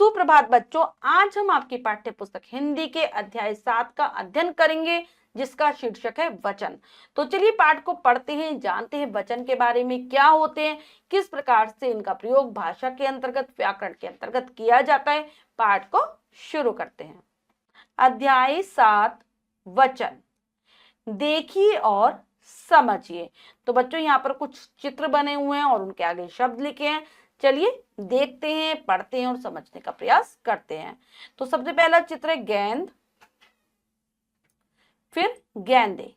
सुप्रभात बच्चों, आज हम आपकी पाठ्य पुस्तक हिंदी के अध्याय 7 का अध्ययन करेंगे जिसका शीर्षक है वचन। तो चलिए पाठ को पढ़ते हैं, जानते हैं वचन के बारे में, क्या होते हैं, किस प्रकार से इनका प्रयोग भाषा के अंतर्गत, व्याकरण के अंतर्गत किया जाता है। पाठ को शुरू करते हैं। अध्याय 7 वचन, देखिए और समझिए। तो बच्चों यहाँ पर कुछ चित्र बने हुए हैं और उनके आगे शब्द लिखे हैं। चलिए देखते हैं, पढ़ते हैं और समझने का प्रयास करते हैं। तो सबसे पहला चित्र है गेंद, फिर गेंदे।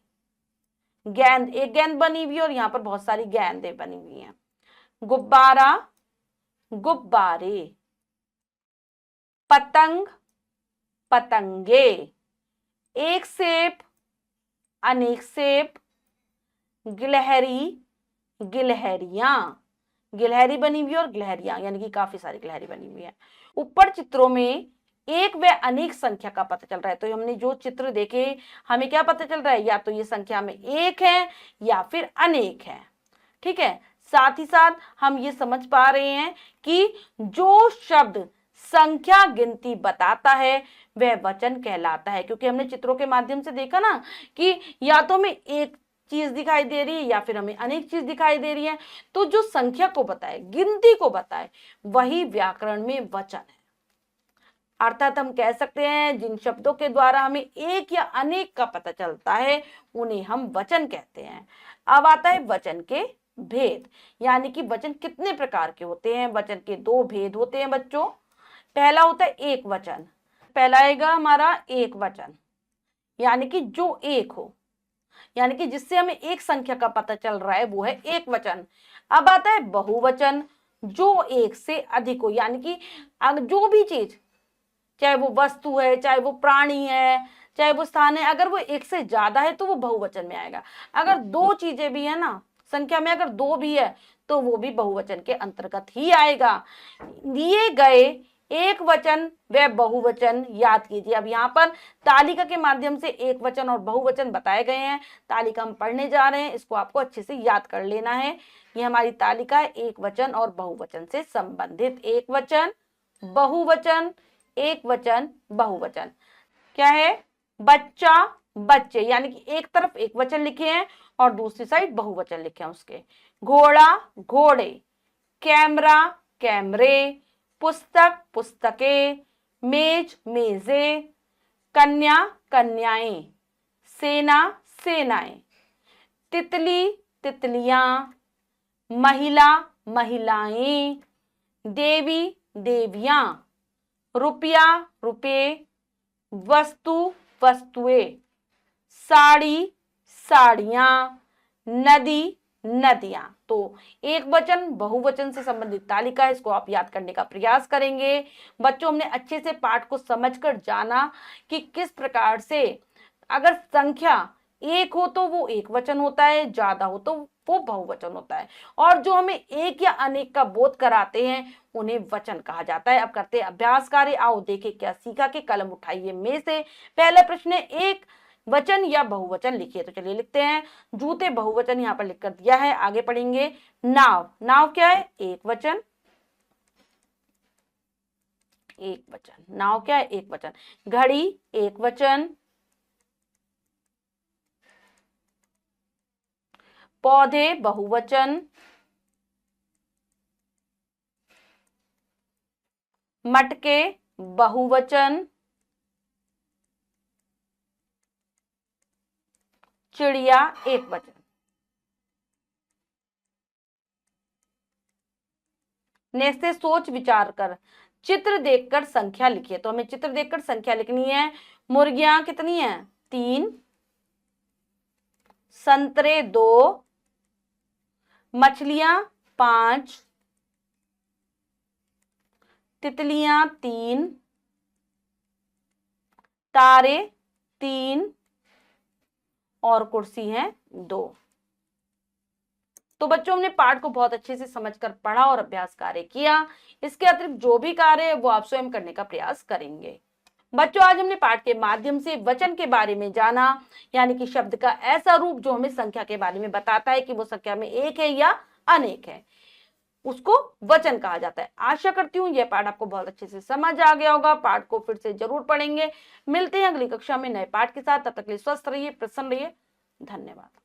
गेंद, एक गेंद बनी हुई है और यहाँ पर बहुत सारी गेंदें बनी हुई हैं। गुब्बारा, गुब्बारे। पतंग, पतंगे। एक सेब, अनेक सेब। गिलहरी, गिलहरियां। गिलहरी बनी हुई है और गिलहरियां यानी कि काफी सारी गिलहरी बनी हुई है। ऊपर चित्रों में एक व अनेक संख्या का पता चल रहा है। तो हमने जो चित्र देखे, हमें क्या पता चल रहा है, या तो ये संख्या में एक है या फिर अनेक है। ठीक है, साथ ही साथ हम ये समझ पा रहे हैं कि जो शब्द संख्या गिनती बताता है वह वचन कहलाता है, क्योंकि हमने चित्रों के माध्यम से देखा ना कि या तो हमें एक चीज दिखाई दे रही है या फिर हमें अनेक चीज दिखाई दे रही है। तो जो संख्या को बताए, गिनती को बताए, वही व्याकरण में वचन है। अर्थात हम कह सकते हैं जिन शब्दों के द्वारा हमें एक या अनेक का पता चलता है उन्हें हम वचन कहते हैं। अब आता है वचन के भेद, यानी कि वचन कितने प्रकार के होते हैं। वचन के दो भेद होते हैं बच्चों। पहला होता है एक वचन। पहला आएगा हमारा एक वचन, यानी कि जो एक हो, यानी कि जिससे हमें एक संख्या का पता चल रहा है वो है एक वचन। अब आता है बहुवचन, जो एक से अधिक हो, यानी कि जो भी चीज, चाहे वो वस्तु है, चाहे वो प्राणी है, चाहे वो स्थान है, अगर वो एक से ज्यादा है तो वो बहुवचन में आएगा। अगर दो चीजें भी है ना, संख्या में अगर दो भी है तो वो भी बहुवचन के अंतर्गत ही आएगा। दिए गए एक वचन व बहुवचन याद कीजिए। अब यहाँ पर तालिका के माध्यम से एक वचन और बहुवचन बताए गए हैं। तालिका हम पढ़ने जा रहे हैं, इसको आपको अच्छे से याद कर लेना है। ये हमारी तालिका है एक वचन और बहुवचन से संबंधित। एक वचन, बहुवचन, एक वचन, बहुवचन। क्या है? बच्चा, बच्चे, यानी कि एक तरफ एक वचन लिखे हैं और दूसरी साइड बहुवचन लिखे हैं उसके। घोड़ा, घोड़े। कैमरा, कैमरे। पुस्तक, पुस्तकें। मेज, मेजे। कन्या, कन्याएं। सेना, सेनाएं। तितली, तितलियां। महिला, महिलाएं। देवी, देवियां। रुपया, रुपए। वस्तु, वस्तुएं। साड़ी, साड़ियां। नदी, नदियां। तो एक वचन बहुवचन से संबंधित तालिका है, इसको आप याद करने का प्रयास करेंगे। बच्चों, हमने अच्छे से पाठ को समझकर जाना कि किस प्रकार से अगर संख्या एक हो तो वो एक वचन होता है, ज्यादा हो तो वो बहुवचन होता है, और जो हमें एक या अनेक का बोध कराते हैं उन्हें वचन कहा जाता है। अब करते हैं अभ्यास कार्य। आओ देखें क्या सीखा के कलम उठाइए में से। पहला प्रश्न है, एक वचन या बहुवचन लिखिए। तो चलिए लिखते हैं। जूते बहुवचन यहाँ पर लिखकर दिया है, आगे पढ़ेंगे। नाव, नाव क्या है? एक वचन, एक वचन। नाव क्या है? एक वचन। घड़ी, एक वचन। पौधे, बहुवचन। मटके, बहुवचन। चिड़िया, एक वचन। नेस्ते सोच विचार कर, चित्र देखकर संख्या लिखिए। तो हमें चित्र देखकर संख्या लिखनी है। मुर्गियां कितनी है? 3। संतरे 2। मछलियां 5। तितलियां 3। तारे 3 और कुर्सी है 2। तो बच्चों, हमने पाठ को बहुत अच्छे से समझकर पढ़ा और अभ्यास कार्य किया। इसके अतिरिक्त जो भी कार्य है वो आप स्वयं करने का प्रयास करेंगे। बच्चों, आज हमने पाठ के माध्यम से वचन के बारे में जाना, यानी कि शब्द का ऐसा रूप जो हमें संख्या के बारे में बताता है कि वो संख्या में एक है या अनेक है। उसको वचन कहा जाता है। आशा करती हूँ यह पाठ आपको बहुत अच्छे से समझ आ गया होगा। पाठ को फिर से जरूर पढ़ेंगे। मिलते हैं अगली कक्षा में नए पाठ के साथ। तब तक के लिए स्वस्थ रहिए, प्रसन्न रहिए। धन्यवाद।